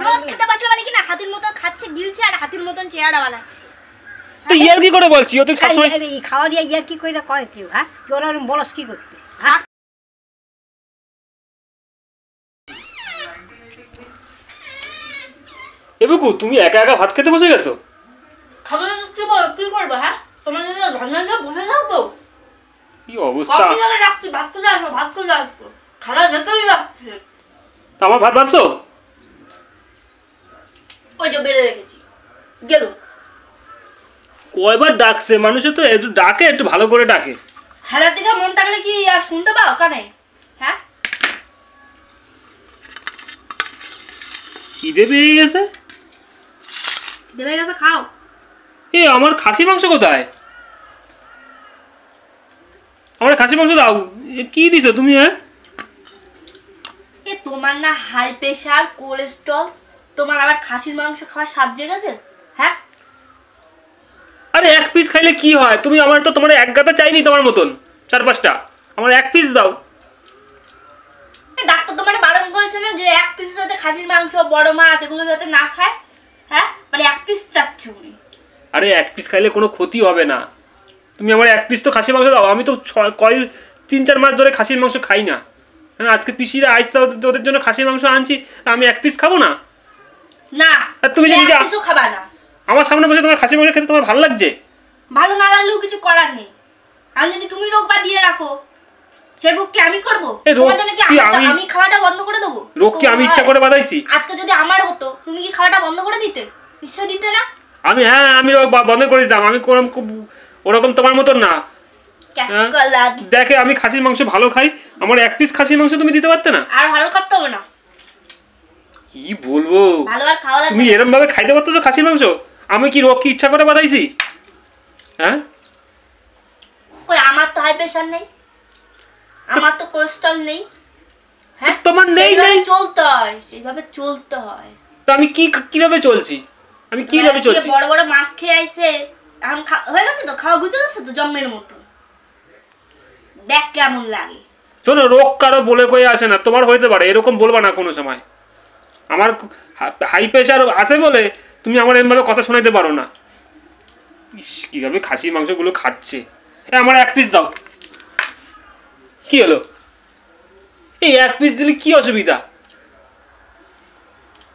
রোজ খেতে বসলে বলে কি না হাতির মতন খাচ্ছে গিলছে আর হাতির মতন চেহারা বানাচ্ছে। তো ইয়ার কি করে বলছি ও তুই সবসময় এই খাওয়া দিয়া ইয়ার কি কইরা কয় কেউ হ্যাঁ তোর আর বলস কি করতে হ্যাঁ এবুকু তুমি একা একা ভাত খেতে বসে গেছো? খাবো না তো কি করবো? হ্যাঁ তোমার জন্য ধন্যা দিয়ে বসে যাবো। কি অবস্থা! রাখছি ভাত করে আসবো, ভাত করে আসবো, খালা যেতেই রাখছে। তা আমার ভাত বাড়ছো? ওই যে বেড়ে রেখেছি গেল। কয়বার ডাকছে মানুষে, তো একটু ডাকে, একটু ভালো করে ডাকে। খেলার দিকে মন থাকলে কি আর শুনতে পাও কানে? হ্যাঁ খিদে পেয়ে গেছে। দেবে গেছে খাও। এ আমার খাসি মাংস কোথায়? আমার খাসি মাংস দাও। কি দিছো তুমি? হ্যাঁ এ তোমার না হাই প্রেশার কোলেস্ট্রল, তোমার আবার খাসির মাংস খাওয়ার স্বাদ জেগে গেছে? হ্যাঁ আরে এক পিস খাইলে কি হয়? তুমি আমার তো তোমার এক গাদা চাইনি তোমার মতন 4-5টা, আমার এক পিস দাও। ডাক্তার তোমার বারণ করেছে না যে এক পিসের সাথে খাসির মাংস বড় মাছ এগুলো যাতে না খায়? হ্যাঁ মানে এক পিস চাচ্ছে উনি। আরে এক পিস খাইলে কোনো ক্ষতি হবে না, তুমি আমার এক পিস তো খাসির মাংস দাও। আমি তো 3-4 মাস ধরে খাসির মাংস খাই না। হ্যাঁ আজকে পিসিরা আইসা ওদের জন্য খাসির মাংস আনছি, আমি এক পিস খাবো না? না তুমি যে নিজে কিছু খাবা না। আমার সামনে বসে তোমার খাসির মাংস খেতে তোমার ভালো লাগছে? ভালো না লাগলেও কিছু করার নেই। আর যদি তুমি রোগ বাঁধিয়ে রাখো সে ভোগ কি আমি করবো? তোমার জন্য কি আমি খাওয়াটা বন্ধ করে দেবো? রোগ কি আমি ইচ্ছা করে বাঁধাইছি? আজকে যদি আমার হতো তুমি কি খাওয়াটা বন্ধ করে দিতে? নিশ্চয় দিতে না। আমি বন্ধ করে দিতাম। আমি ওরকম তোমার মতন না। দেখে আমি খাসির মাংস ভালো খাই, আমার এক পিস খাসির মাংস তুমি দিতে পারতে না? আর ভালো খাতে হবে না। কি বলবো, ভালো আর খাওয়া লাগবে। তুমি এরকম ভাবে খাইতে পারতো তো খাসির মাংস? আমি কি রোগ কি ইচ্ছা করে বাঁধাইছি? হ্যাঁ কই আমার তো হাই প্রেশার নেই, আমার তো কোলেস্ট্রল নেই। হ্যাঁ তোমার নেই নেই চলতে হয়, সেইভাবে চলতে হয়। তো আমি কিভাবে চলছি? আমি কিভাবে চলছি? বড় বড় মাছ খেয়ে আইছে, এখন হয়ে গেছে তো, খাওয়া গুজে গেছে তো জম্মের মতো। দেখ কেমন লাগে। শোনো, রোগ কারো বলে কয়ে আসে না, তোমার হইতে পারে, এরকম বলবা না কোনো সময়। আমার হাই প্রেশার আছে বলে তুমি আমার এমনভাবে কথা শোনাইতে পারো না। ইস কিভাবে খাসির মাংসগুলো খাচ্ছে। আমার এক পিস দাও। কি হলো? এই এক পিস দিলে কি অসুবিধা?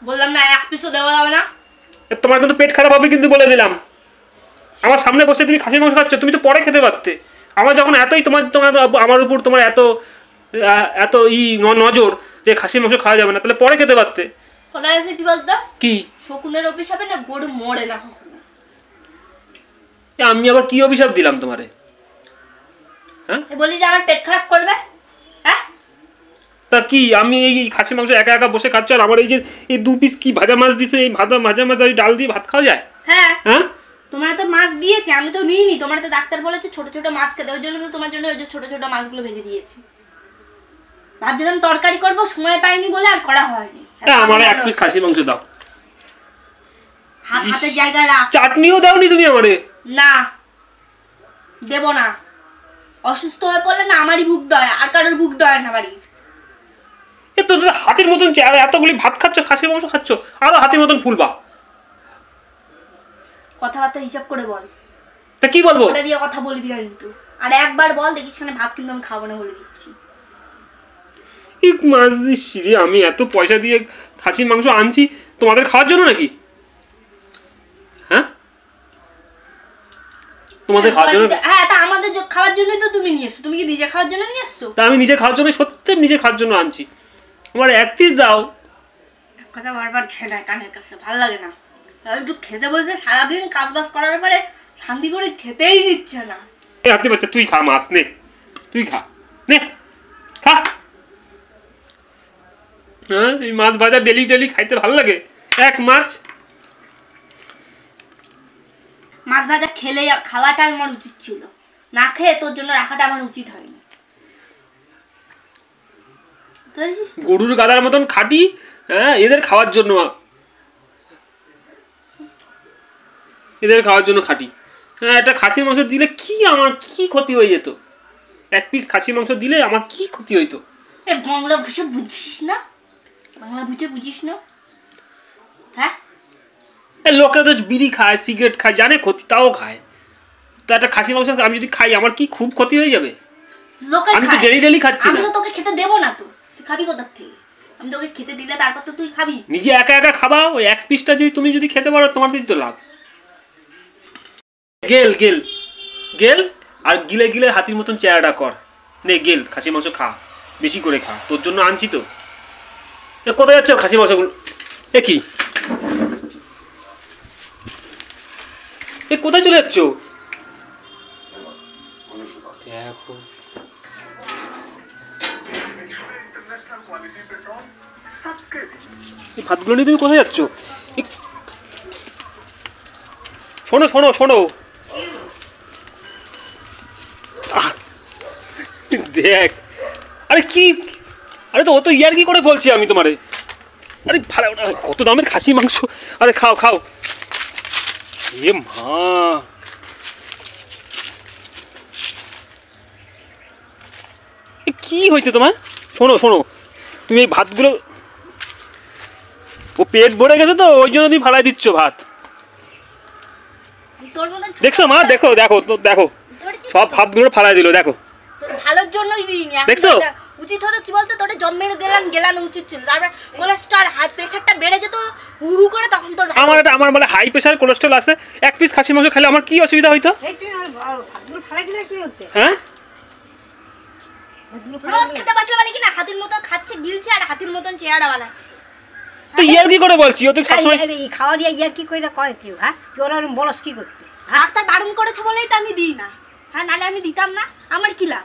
বললাম না এক পিসও দেওয়া যাবে না। তোমার কিন্তু পেট খারাপ হবে কিন্তু, বলে দিলাম। আমার সামনে বসে তুমি খাসির মাংস খাচ্ছ, তুমি তো পরে খেতে পারতে। আমার যখন এতই তোমার আমার উপর তোমার এত নজর যে খাসির মাংস খাওয়া যাবে না, তাহলে পরে খেতে পারতে। কোথায় আছে কি বলতো? কি শকুনের অভিশাপে না গরু মরে না কখনো। আমি আবার কি অভিশাপ দিলাম তোমারে? হ্যাঁ বলি যে আমার পেট খারাপ করবে? হ্যাঁ তা কি আমি এই খাসির মাংস একা একা বসে খাচ্ছ, আর আমার এই যে এই 2 পিস কি ভাজা মাছ দিছো, এই ভাজা মাছ আর ডাল দিয়ে ভাত খাওয়া যায়? হ্যাঁ হ্যাঁ তোমার তো মাছ দিয়েছে, আমি তো নিইনি। তোমার তো ডাক্তার বলেছে ছোট ছোট মাছ খেতে, ওই জন্য তো তোমার জন্য ওই যে ছোট ছোট মাছগুলো ভেজে দিয়েছি। ভাবছিলাম তরকারি করবো, সময় পাইনি বলে আর করা হয়নি। আমার এক পিস খাসির মাংস দাও। হাতের জায়গায় রাখ। চাটনিও দাওনি তুমি আমারে? না দেব না। অসুস্থ হয়ে পড়লে না আমারই বুক দয়, আর কারোর বুক দয় না বাড়ির। এ তো হাতির মতন চেহারা, এতগুলি ভাত খাচ্ছ, খাসির মাংস খাচ্ছ, আরো হাতির মতন ফুলবা। কথাবার্তা হিসাব করে বল। তা কি বলবো? ওটা দিয়ে কথা বলবি না কিন্তু। আর একবার বল দেখিস সেখানে ভাত কিন্তু আমি খাবো না বলে দিচ্ছি। এক মাস রে, আমি এত পয়সা দিয়ে খাসির মাংস আনছি তোমাদের খাওয়ার জন্য নাকি? হ্যাঁ তোমাদের খাওয়ার জন্য? হ্যাঁ তা আমাদের খাওয়ার জন্যই তো তুমি নিয়ে এসছো। তুমি কি নিজে খাওয়ার জন্য নিয়ে এসছো? তা আমি নিজে খাওয়ার জন্য, সত্যি নিজে খাওয়ার জন্য আনছি। আমার এক পিস দাও। এক কথা বারবার ঠেলায় কানের কাছে, ভালো লাগে না। একটু খেতে বলছে, সারাদিন কাজ বাজ করার পরে শান্তি করে খেতেই দিচ্ছে না। এই হাতি বাচ্চা, তুই খা মাছ, নে তুই খা, নে খা। হ্যাঁ এই মাছ ভাজা ডেলি ডেলি খাইতে ভালো লাগে? এক মাছ মাছ ভাজা খেলে খাওয়াটা আমার উচিত ছিল, না খেয়ে তোর জন্য রাখাটা আমার উচিত হয়নি। গরুর গাদার মতন খাটি, হ্যাঁ এদের খাওয়ার জন্য, এদের খাওয়ার জন্য খাটি। হ্যাঁ একটা খাসির মাংস দিলে কি আমার কি ক্ষতি হয়ে যেত? এক পিস খাসির মাংস দিলে আমার কি ক্ষতি হইতো? বাংলা ভাষা বুঝিস না? বাংলা বুঝিস না? লোকে তো বিড়ি খায়, সিগারেট খায়, জানে ক্ষতি, তাও খায়। তো একটা খাসি মাংস আমি যদি খাই আমার কি খুব ক্ষতি হয়ে যাবে? লোকে আমি তো খায়। ডেলি ডেলি খাচ্ছি আমি না। তো তোকে খেতে দেবো না, তো তুই খাবি কোথা থেকে? আমি তোকে খেতে দিলে তারপর তো তুই খাবি। নিজে একা একা খাবা, ওই এক পিসটা যদি তুমি যদি খেতে পারো তোমার তো লাভ। গেল গেল গেল, আর গিলে গিলে হাতির মতন চেহারাটা কর। নে গেল, খাসি মাংস খা, বেশি করে খা, তোর জন্য আনছি তো। এ কোথায় যাচ্ছ খাসি মাংসগুলো? এ কি, এ কোথায় চলে যাচ্ছ? দেখো এই ভাতগুলো নিয়ে তুমি কোথায় যাচ্ছ? শোনো শোনো শোনো, দেখ, আরে কি, আরে তো ও তো ইয়ার কি করে বলছি আমি তোমারে। আরে ভালো না, কত দামের খাসি মাংস, আরে খাও খাও। এ মা, কি হয়েছে তোমার? শোনো শোনো, তুমি এই ভাতগুলো, ও পেট ভরে গেছে তো ওই জন্য তুমি ফালাই দিচ্ছ ভাত। তোর মতন দেখছো মা, দেখো দেখো দেখো, সব ভাতগুলো ফালাই দিল, দেখো। তোর ভালোর জন্যই দিইনি। দেখছো? উচিত হতো কি বলতো, তোর জন্ম মেরে গেলানো উচিত ছিল। তারপর কোলেস্ট্রল হাই প্রেশারটা বেড়ে যেত হুড়ু করে, তখন তোর আমার মানে হাই প্রেশার কোলেস্ট্রল আছে, এক পিস খাসি মাংস খেলে আমার কি অসুবিধা হইতো? এই তুই ভাতগুলো ফালাই দিলে কি হচ্ছে? হ্যাঁ, ভাতগুলো ফালাই রোজ দিলে খেতে বসলে বলে কি না, হাতির মতো খাচ্ছে, গিলছে, আর হাতির মতন চেহারা বানাচ্ছে। তো ইয়ার কি করে বলছি, ও তো সবসময় এই খাওয়া দিয়ে ইয়ার কি কইরা কয় কেউ? হ্যাঁ, তুই ওরকম বলস কি করতে? ডাক্তার বারণ করেছে বলেই তো আমি দিই না। হ্যাঁ, নাহলে আমি দিতাম না। আমার কি লাভ?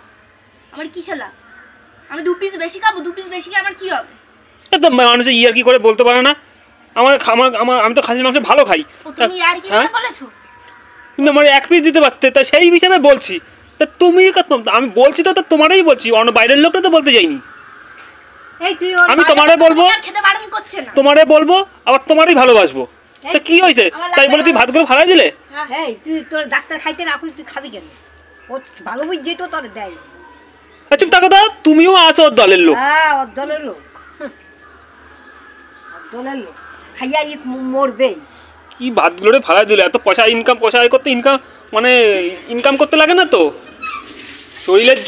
আমার কিসের লাভ? আমি 2 পিস বেশি খাবো, 2 পিস বেশি খেয়ে আমার কি হবে? তো মানুষ ইয়ার কি করে বলতে পারে না। আমার আমার আমার আমি তো খাসির মাংস ভালো খাই। ও তুমি আর কি হ্যাঁ? বলেছো? তুমি আমার এক পিস দিতে পারতে, তা সেই হিসাবে বলছি। তা তুমি আমি বলছি তো, তোমারই বলছি, অন্য বাইরের লোকটা তো বলতে যাইনি। এই তুই আমি তোমারে বলবো, আর খেতে বারণ করছে না। তোমারে বলবো, আবার তোমারই ভালোবাসবো। তা কি হয়েছে তাই বলে তুই ভাতগুলো ফালাই দিলে? এই তুই তোর ডাক্তার খাইতে না তুই খাবি কেন? ও ভালো বুঝ তো তোর দেয়। চুপ থাকো তো, তুমিও আছো ওর দলের লোক। হ্যাঁ, ওর দলের লোক, ওর দলের লোক খাইয়া মরবে। কি ভাতগুলো ফালাই দিলে? এত পয়সা পয়সা আয় করতে মানে ইনকাম করতে লাগে না তো? শরীরের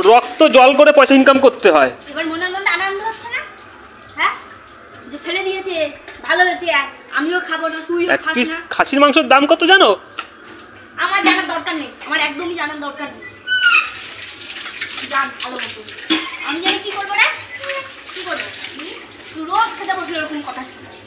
রক্ত জল করে পয়সা ইনকাম করতে হয়। এবার মনের মধ্যে আনন্দ হচ্ছে না? হ্যাঁ, যে ফেলে দিয়েছে ভালো হয়েছে, আমিও খাবো না, তুইও এক খাস পিস না। খাসির মাংসের দাম কত জানো? আমার জানার দরকার নেই, আমার একদমই জানার দরকার নেই। জান ভালো মতো, আমি জানি কি করবো না, কি করবো। তুই রোজ খেতে বসলে এরকম কথা শুনবি।